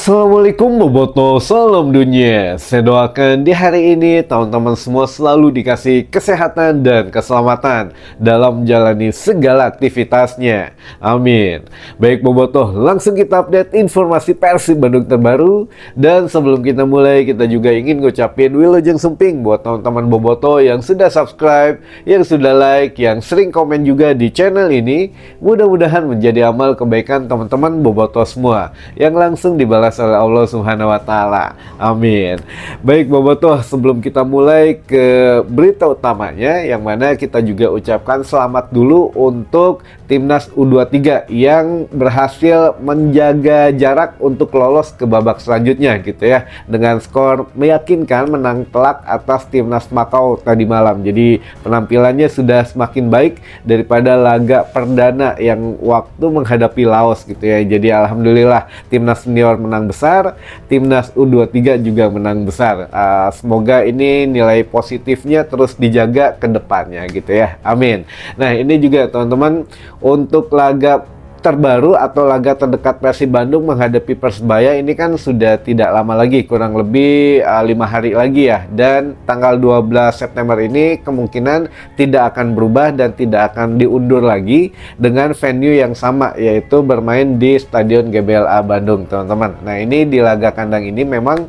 Assalamualaikum Boboto, salam dunia. Saya doakan di hari ini teman-teman semua selalu dikasih kesehatan dan keselamatan dalam menjalani segala aktivitasnya. Amin. Baik Boboto, langsung kita update informasi Persib Bandung terbaru. Dan sebelum kita mulai, kita juga ingin ngucapin Wilujeng Sumping buat teman-teman Boboto yang sudah subscribe, yang sudah like, yang sering komen juga di channel ini. Mudah-mudahan menjadi amal kebaikan teman-teman Boboto semua yang langsung dibalas oleh Allah Subhanahu wa Ta'ala. Amin. Baik Boboto, sebelum kita mulai ke berita utamanya, yang mana kita juga ucapkan selamat dulu untuk Timnas U23 yang berhasil menjaga jarak untuk lolos ke babak selanjutnya gitu ya, dengan skor meyakinkan menang telak atas Timnas Makau tadi malam. Jadi penampilannya sudah semakin baik daripada laga perdana yang waktu menghadapi Laos gitu ya. Jadi alhamdulillah Timnas senior menang besar, Timnas U23 juga menang besar. Semoga ini nilai positifnya terus dijaga ke depannya gitu ya. Amin. Nah, ini juga teman-teman, untuk laga terbaru atau laga terdekat Persib Bandung menghadapi Persebaya ini kan sudah tidak lama lagi, kurang lebih 5 hari lagi ya, dan tanggal 12 September ini kemungkinan tidak akan berubah dan tidak akan diundur lagi dengan venue yang sama, yaitu bermain di Stadion GBLA Bandung teman-teman. Nah, ini di laga kandang ini memang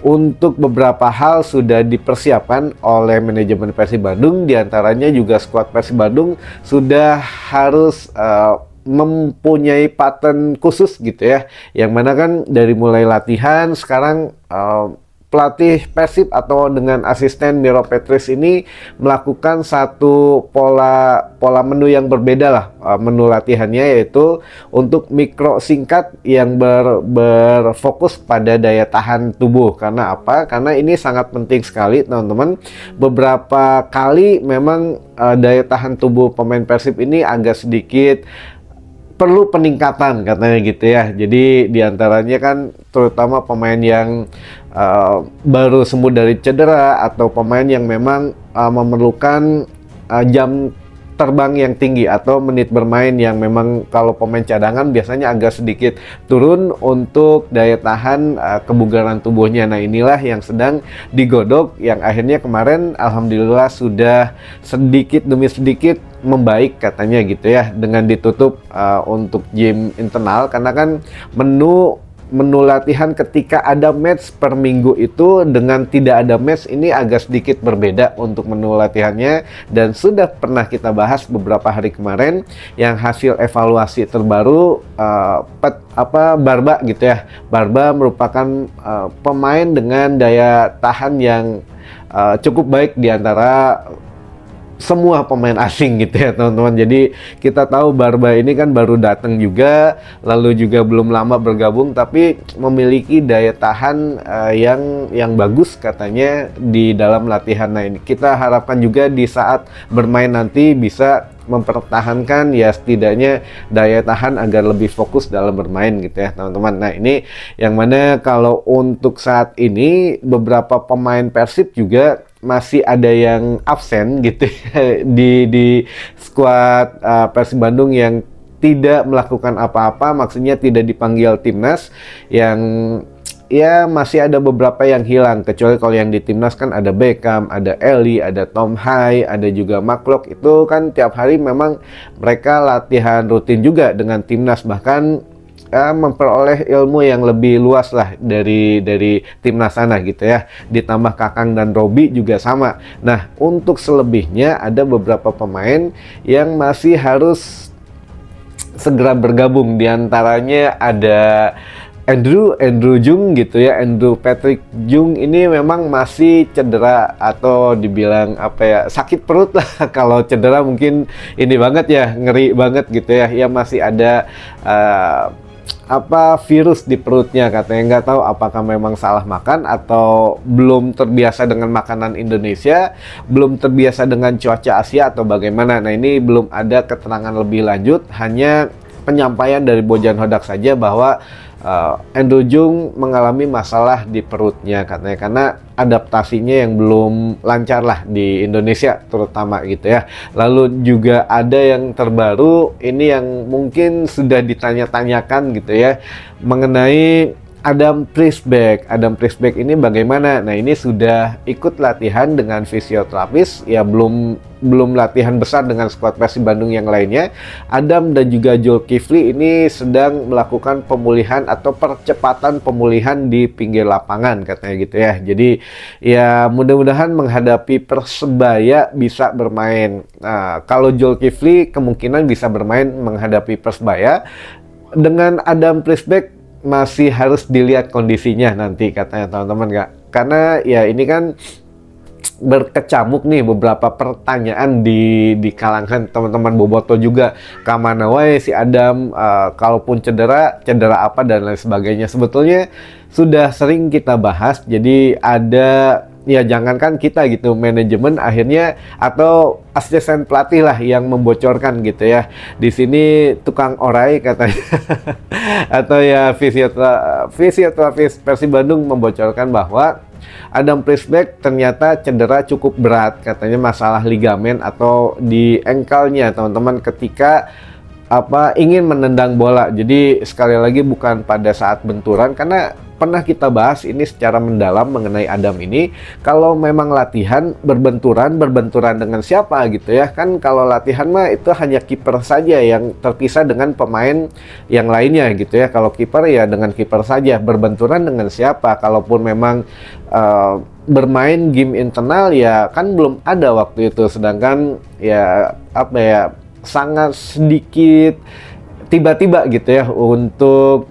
untuk beberapa hal sudah dipersiapkan oleh manajemen Persib Bandung, diantaranya juga skuad Persib Bandung sudah harus mempunyai pattern khusus gitu ya, yang mana kan dari mulai latihan sekarang pelatih Persib atau dengan asisten Miro Petris ini melakukan satu pola menu yang berbeda lah, menu latihannya, yaitu untuk mikro singkat yang berfokus pada daya tahan tubuh. Karena apa? Karena ini sangat penting sekali teman-teman. Beberapa kali memang daya tahan tubuh pemain Persib ini agak sedikit perlu peningkatan katanya gitu ya. Jadi diantaranya kan terutama pemain yang baru sembuh dari cedera atau pemain yang memang memerlukan jam terbang yang tinggi atau menit bermain yang memang kalau pemain cadangan biasanya agak sedikit turun untuk daya tahan kebugaran tubuhnya. Nah, inilah yang sedang digodok, yang akhirnya kemarin alhamdulillah sudah sedikit demi sedikit membaik katanya gitu ya, dengan ditutup untuk gym internal, karena kan menu latihan ketika ada match per minggu itu dengan tidak ada match ini agak sedikit berbeda untuk menu latihannya, dan sudah pernah kita bahas beberapa hari kemarin yang hasil evaluasi terbaru Barba gitu ya. Barba merupakan pemain dengan daya tahan yang cukup baik di antara semua pemain asing gitu ya teman-teman. Jadi kita tahu Barba ini kan baru datang juga, lalu juga belum lama bergabung, tapi memiliki daya tahan yang bagus katanya di dalam latihan. Nah, ini kita harapkan juga di saat bermain nanti bisa mempertahankan ya setidaknya daya tahan agar lebih fokus dalam bermain gitu ya teman-teman. Nah, ini yang mana kalau untuk saat ini beberapa pemain Persib juga masih ada yang absen gitu ya, di skuad Persib Bandung yang tidak melakukan apa-apa, maksudnya tidak dipanggil timnas, yang ya masih ada beberapa yang hilang, kecuali kalau yang di timnas kan ada Beckham, ada Eli, ada Tom Hai, ada juga Maklok. Itu kan tiap hari memang mereka latihan rutin juga dengan timnas, bahkan memperoleh ilmu yang lebih luas lah dari timnas sana gitu ya. Ditambah Kakang dan Robi juga sama. Nah, untuk selebihnya ada beberapa pemain yang masih harus segera bergabung. Di antaranya ada Andrew Jung gitu ya. Andrew Patrick Jung ini memang masih cedera atau dibilang apa ya, sakit perut lah. Kalau cedera mungkin ini banget ya, ngeri banget gitu ya. Ya masih ada virus di perutnya katanya, nggak tahu apakah memang salah makan atau belum terbiasa dengan makanan Indonesia, belum terbiasa dengan cuaca Asia atau bagaimana. Nah, ini belum ada keterangan lebih lanjut, hanya penyampaian dari Bojan Hodak saja bahwa Andrew Jung mengalami masalah di perutnya katanya, karena adaptasinya yang belum lancar lah di Indonesia terutama gitu ya. Lalu juga ada yang terbaru ini yang mungkin sudah ditanya-tanyakan gitu ya, mengenai Adam Priestback. Adam Priestback ini bagaimana? Nah, ini sudah ikut latihan dengan fisioterapis, ya belum latihan besar dengan skuad Persib Bandung yang lainnya. Adam dan juga Zulkifli ini sedang melakukan pemulihan atau percepatan pemulihan di pinggir lapangan katanya gitu ya. Jadi ya mudah-mudahan menghadapi Persebaya bisa bermain. Nah, kalau Zulkifli kemungkinan bisa bermain menghadapi Persebaya. Dengan Adam Priestback masih harus dilihat kondisinya nanti katanya teman-teman, Kak. Karena ya ini kan berkecamuk nih beberapa pertanyaan di kalangan teman-teman boboto juga, kamana wae si Adam, kalaupun cedera apa dan lain sebagainya. Sebetulnya sudah sering kita bahas, jadi ada ya jangankan kita gitu, manajemen akhirnya atau asisten pelatih lah yang membocorkan gitu ya. Di sini tukang orai katanya atau ya fisioterapis Persib Bandung membocorkan bahwa Adam Priestback ternyata cedera cukup berat, katanya masalah ligamen atau di engkelnya teman-teman ketika ingin menendang bola. Jadi sekali lagi bukan pada saat benturan, karena pernah kita bahas ini secara mendalam mengenai Adam ini. Kalau memang latihan berbenturan dengan siapa gitu ya, kan kalau latihan mah itu hanya kiper saja yang terpisah dengan pemain yang lainnya gitu ya. Kalau kiper ya dengan kiper saja, berbenturan dengan siapa. Kalaupun memang bermain game internal ya kan belum ada waktu itu, sedangkan ya sangat sedikit tiba-tiba gitu ya untuk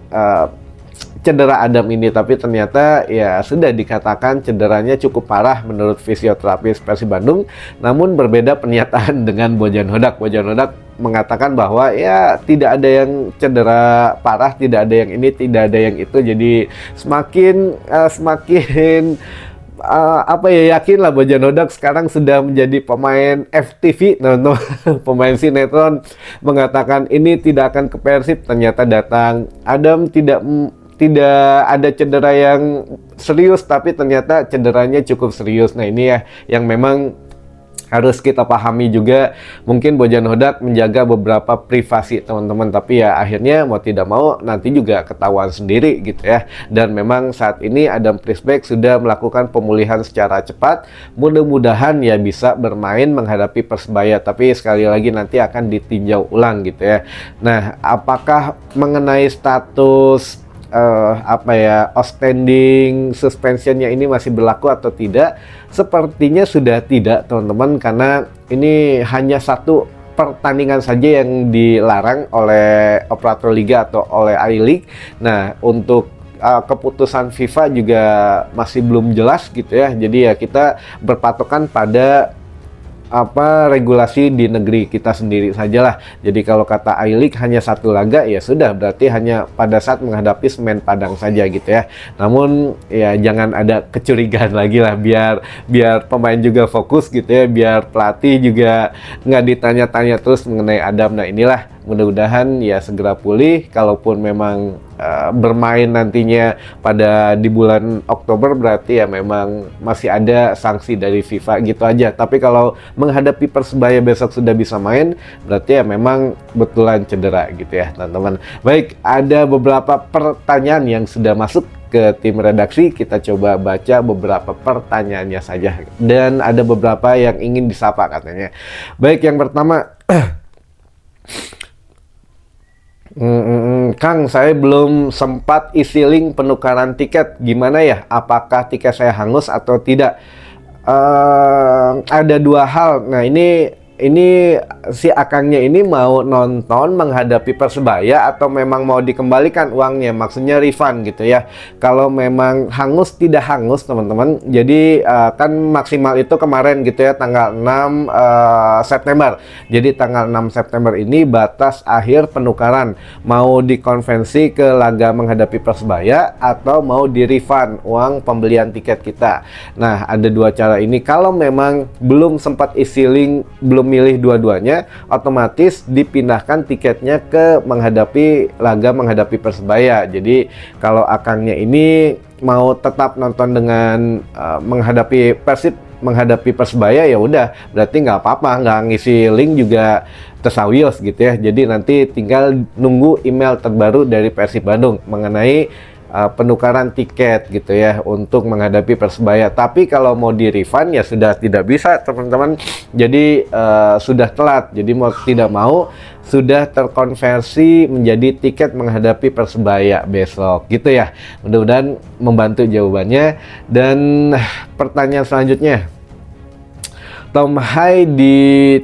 cedera Adam ini. Tapi ternyata ya sudah dikatakan cederanya cukup parah menurut fisioterapis Persib Bandung. Namun berbeda pernyataan dengan Bojan Hodak. Bojan Hodak mengatakan bahwa ya tidak ada yang cedera parah, tidak ada yang ini, tidak ada yang itu. Jadi semakin yakin lah Bojan Hodak sekarang sudah menjadi pemain FTV, pemain sinetron, mengatakan ini tidak akan ke Persib. Ternyata datang Adam tidak ada cedera yang serius, tapi ternyata cederanya cukup serius. Nah ini ya yang memang harus kita pahami juga. Mungkin Bojan Hodak menjaga beberapa privasi teman-teman, tapi ya akhirnya mau tidak mau nanti juga ketahuan sendiri gitu ya. Dan memang saat ini Adam Priestback sudah melakukan pemulihan secara cepat, mudah-mudahan ya bisa bermain menghadapi Persebaya, tapi sekali lagi nanti akan ditinjau ulang gitu ya. Nah, apakah mengenai status outstanding suspensionnya ini masih berlaku atau tidak? Sepertinya sudah tidak teman-teman, karena ini hanya satu pertandingan saja yang dilarang oleh operator liga atau oleh I-League. Nah, untuk keputusan FIFA juga masih belum jelas gitu ya. Jadi ya kita berpatokan pada regulasi di negeri kita sendiri sajalah. Jadi kalau kata I-League hanya satu laga, ya sudah berarti hanya pada saat menghadapi Semen Padang saja gitu ya. Namun ya jangan ada kecurigaan lagi lah, biar pemain juga fokus gitu ya, biar pelatih juga nggak ditanya-tanya terus mengenai Adam. Nah inilah mudah-mudahan ya segera pulih. Kalaupun memang bermain nantinya di bulan Oktober, berarti ya memang masih ada sanksi dari FIFA gitu aja. Tapi kalau menghadapi Persebaya besok sudah bisa main, berarti ya memang betulan cedera gitu ya teman-teman. Baik, ada beberapa pertanyaan yang sudah masuk ke tim redaksi. Kita coba baca beberapa pertanyaannya saja, dan ada beberapa yang ingin disapa katanya. Baik, yang pertama, Kang, saya belum sempat isi link penukaran tiket. Gimana ya? Apakah tiket saya hangus atau tidak? Ada dua hal. Nah, ini si akangnya ini mau nonton menghadapi Persebaya atau memang mau dikembalikan uangnya, maksudnya refund gitu ya. Kalau memang hangus, tidak hangus teman-teman. Jadi kan maksimal itu kemarin gitu ya, tanggal 6 September. Jadi tanggal 6 September ini batas akhir penukaran. Mau dikonvensi ke laga menghadapi Persebaya atau mau di refund uang pembelian tiket kita. Nah, ada dua cara ini. Kalau memang belum sempat isi link, belum milih dua-duanya, otomatis dipindahkan tiketnya ke menghadapi Persebaya. Jadi kalau akangnya ini mau tetap nonton dengan menghadapi Persebaya, ya udah berarti nggak apa-apa, nggak ngisi link juga tersawils gitu ya. Jadi nanti tinggal nunggu email terbaru dari Persib Bandung mengenai penukaran tiket gitu ya untuk menghadapi Persebaya. Tapi kalau mau di refund ya sudah tidak bisa teman-teman. Jadi sudah telat. Jadi mau tidak mau sudah terkonversi menjadi tiket menghadapi Persebaya besok gitu ya. Mudah-mudahan membantu jawabannya. Dan pertanyaan selanjutnya, Tom Hai di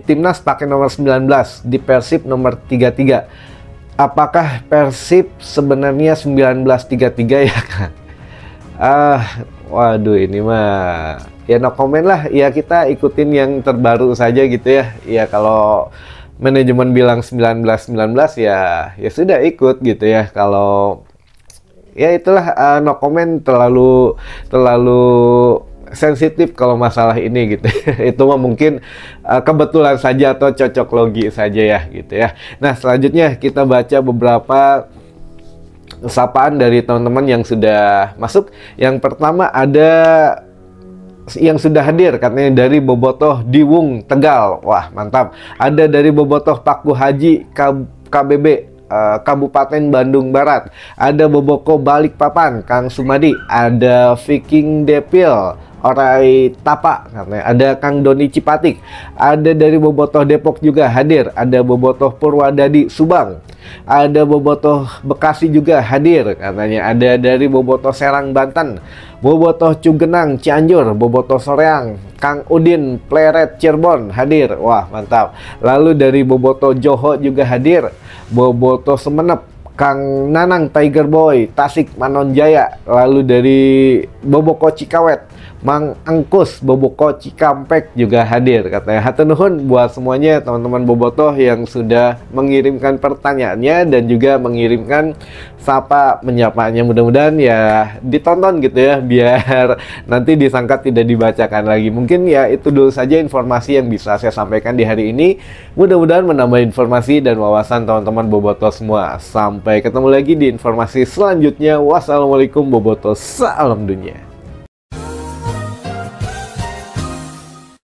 Timnas pakai nomor 19, di Persib nomor 33. Apakah Persib sebenarnya 1933 ya kan? Waduh ini mah ya no comment lah. Ya kita ikutin yang terbaru saja gitu ya. Ya kalau manajemen bilang 1919 ya sudah ikut gitu ya. Kalau ya itulah no comment, terlalu sensitif kalau masalah ini gitu. Itu mah mungkin kebetulan saja atau cocok logi saja ya gitu ya. Nah selanjutnya kita baca beberapa sapaan dari teman-teman yang sudah masuk. Yang pertama ada yang sudah hadir katanya dari Bobotoh Diwung Tegal. Wah mantap. Ada dari Bobotoh Paku Haji KBB Kabupaten Bandung Barat. Ada Boboko Balikpapan Kang Sumadi. Ada Viking Depil Orai Tapa katanya. Ada Kang Doni Cipatik. Ada dari Bobotoh Depok juga hadir. Ada Bobotoh Purwadadi Subang. Ada Bobotoh Bekasi juga hadir katanya. Ada dari Bobotoh Serang Banten. Bobotoh Cugenang Cianjur. Bobotoh Soreang Kang Udin Pleret Cirebon hadir. Wah mantap. Lalu dari Bobotoh Joho juga hadir. Bobotoh Semenep Kang Nanang Tiger Boy Tasik Manonjaya. Lalu dari Boboko Cikawet Mang Angkus Boboko Cikampek juga hadir katanya. Hatur nuhun buat semuanya teman-teman Bobotoh yang sudah mengirimkan pertanyaannya dan juga mengirimkan sapa menyapanya. Mudah-mudahan ya ditonton gitu ya, biar nanti disangka tidak dibacakan lagi. Mungkin ya itu dulu saja informasi yang bisa saya sampaikan di hari ini. Mudah-mudahan menambah informasi dan wawasan teman-teman Bobotoh semua. Sampai ketemu lagi di informasi selanjutnya. Wassalamualaikum Bobotoh, salam dunia.